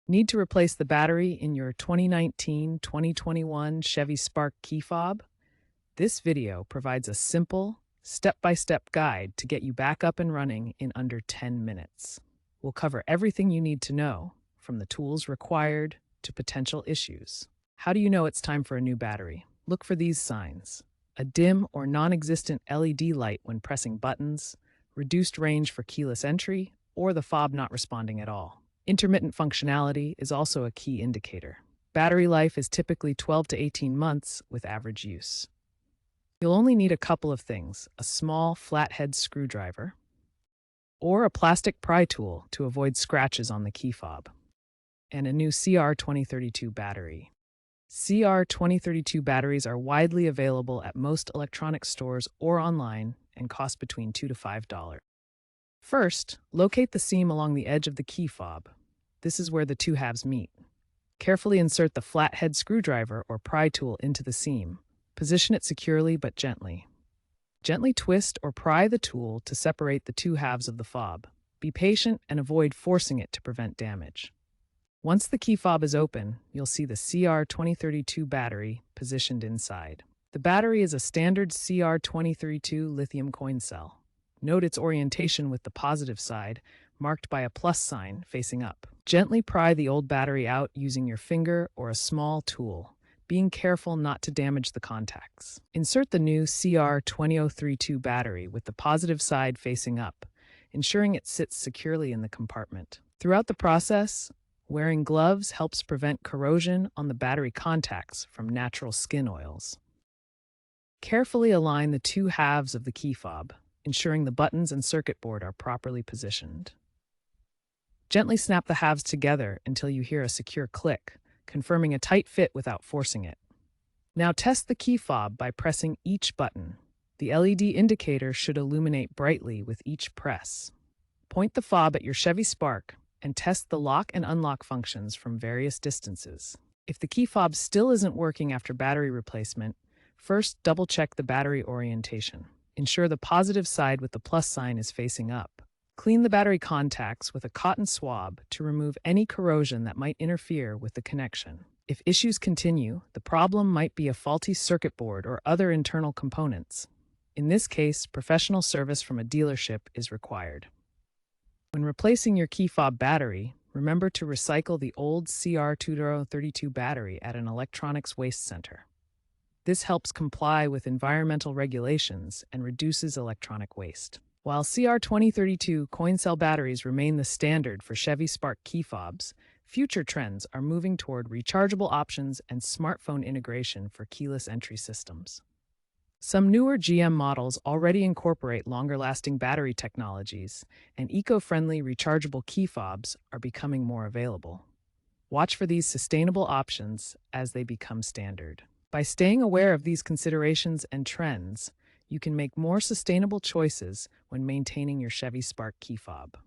Need to replace the battery in your 2019-2021 Chevy Spark key fob? This video provides a simple, step-by-step guide to get you back up and running in under 10 minutes. We'll cover everything you need to know, from the tools required to potential issues. How do you know it's time for a new battery? Look for these signs: a dim or non-existent LED light when pressing buttons, reduced range for keyless entry, or the fob not responding at all. Intermittent functionality is also a key indicator. Battery life is typically 12 to 18 months with average use. You'll only need a couple of things: a small flathead screwdriver or a plastic pry tool to avoid scratches on the key fob, and a new CR2032 battery. CR2032 batteries are widely available at most electronic stores or online and cost between $2 to $5. First, locate the seam along the edge of the key fob. This is where the two halves meet. Carefully insert the flathead screwdriver or pry tool into the seam. Position it securely but gently. Gently twist or pry the tool to separate the two halves of the fob. Be patient and avoid forcing it to prevent damage. Once the key fob is open, you'll see the CR2032 battery positioned inside. The battery is a standard CR2032 lithium coin cell. Note its orientation with the positive side, marked by a plus sign facing up. Gently pry the old battery out using your finger or a small tool, being careful not to damage the contacts. Insert the new CR2032 battery with the positive side facing up, ensuring it sits securely in the compartment. Throughout the process, wearing gloves helps prevent corrosion on the battery contacts from natural skin oils. Carefully align the two halves of the key fob, ensuring the buttons and circuit board are properly positioned. Gently snap the halves together until you hear a secure click, confirming a tight fit without forcing it. Now test the key fob by pressing each button. The LED indicator should illuminate brightly with each press. Point the fob at your Chevy Spark and test the lock and unlock functions from various distances. If the key fob still isn't working after battery replacement, first double-check the battery orientation. Ensure the positive side with the plus sign is facing up. Clean the battery contacts with a cotton swab to remove any corrosion that might interfere with the connection. If issues continue, the problem might be a faulty circuit board or other internal components. In this case, professional service from a dealership is required. When replacing your key fob battery, remember to recycle the old CR2032 battery at an electronics waste center. This helps comply with environmental regulations and reduces electronic waste. While CR2032 coin cell batteries remain the standard for Chevy Spark key fobs, future trends are moving toward rechargeable options and smartphone integration for keyless entry systems. Some newer GM models already incorporate longer-lasting battery technologies, and eco-friendly rechargeable key fobs are becoming more available. Watch for these sustainable options as they become standard. By staying aware of these considerations and trends, you can make more sustainable choices when maintaining your Chevy Spark key fob.